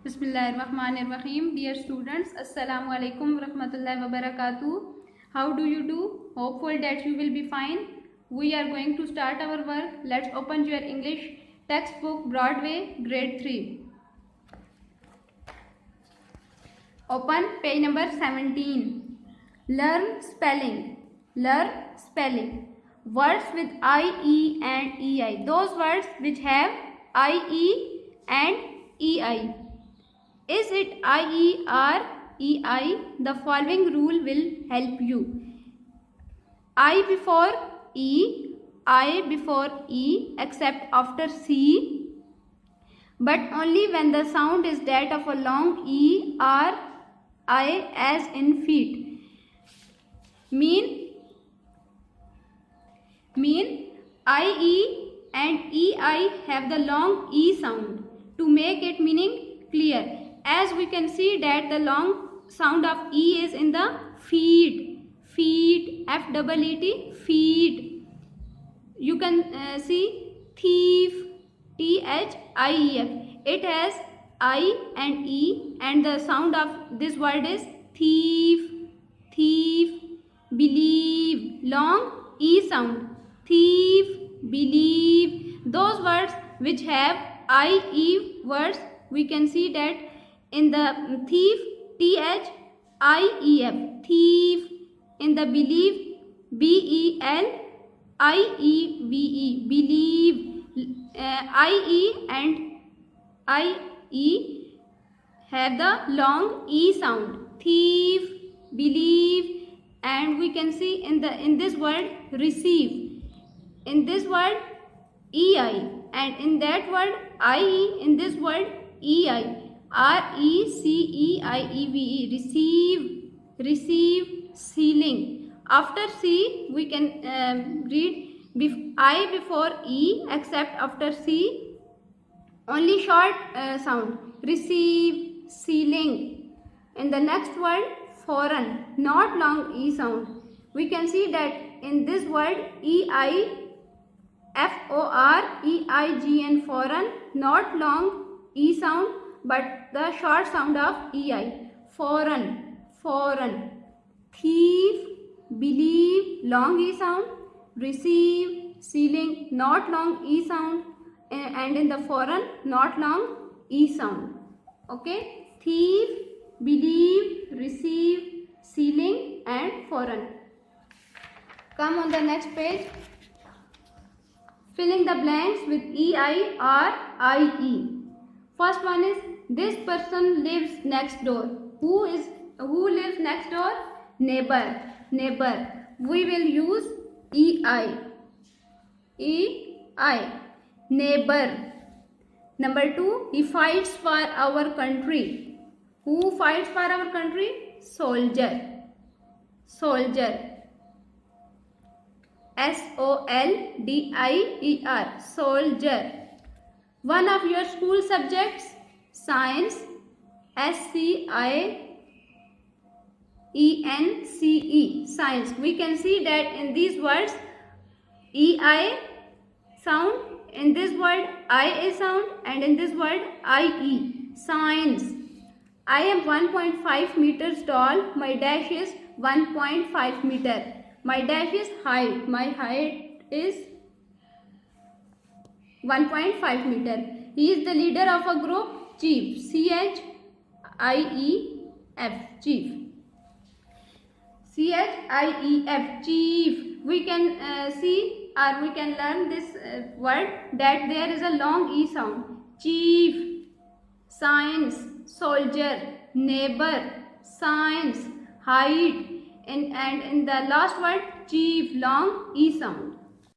Bismillahirrahmanirrahim. Dear students, Assalamu alaikum warahmatullahi wabarakatuh. How do you do? Hopeful that you will be fine. We are going to start our work. Let's open your English textbook Broadway grade 3. Open page number 17. Learn spelling. Learn spelling. Words with I, E and EI. Those words which have I, E and EI. Is it IE or EI? The following rule will help you. I before E, I before E except after C, but only when the sound is that of a long E or I as in feet. Mean IE and EI have the long E sound to make it meaning clear. As we can see that the long sound of E is in the feet, F-E-E-T, feet. You can see thief, T-H-I-E-F. It has I and E and the sound of this word is thief, thief. Believe, long E sound, thief, believe. Those words which have I-E words, we can see that in the thief, T-H-I-E-F, thief. In the believe, B-E-L-I-E-V-E, believe. I-E and I-E have the long E sound, thief, believe. And we can see in this word receive. In this word EI, and in that word IE, in this word EI. R-E-C-E-I-E-V-E, receive, sealing. After C we can read I before E except after C only short sound, receive, sealing. In the next word foreign, not long E sound. We can see that in this word EI, F-O-R-E-I-G-N, foreign, not long E sound but the short sound of EI, foreign. Thief, believe, long E sound, receive, sealing, not long E sound, and in the foreign, not long E sound. Okay, thief, believe, receive, sealing and foreign. Come on the next page. Filling the blanks with EI or IE. First one is this person lives next door. Who lives next door? Neighbor. We will use EI. Neighbor. Number 2, he fights for our country. Who fights for our country? Soldier. S-O-L-D-I-E-R, soldier. One of your school subjects, science, S-C-I-E-N-C-E, science. We can see that in these words, E-I sound, in this word I-A sound, and in this word I-E, science. I am 1.5 meters tall. My dash is 1.5 meter. My dash is height. My height is 1.5 meter. He is the leader of a group, chief. C-H-I-E-F, chief. C-H-I-E-F, chief. We can see or we can learn this word that there is a long E sound. Chief, science, soldier, neighbor, science, height, and in the last word chief, long E sound.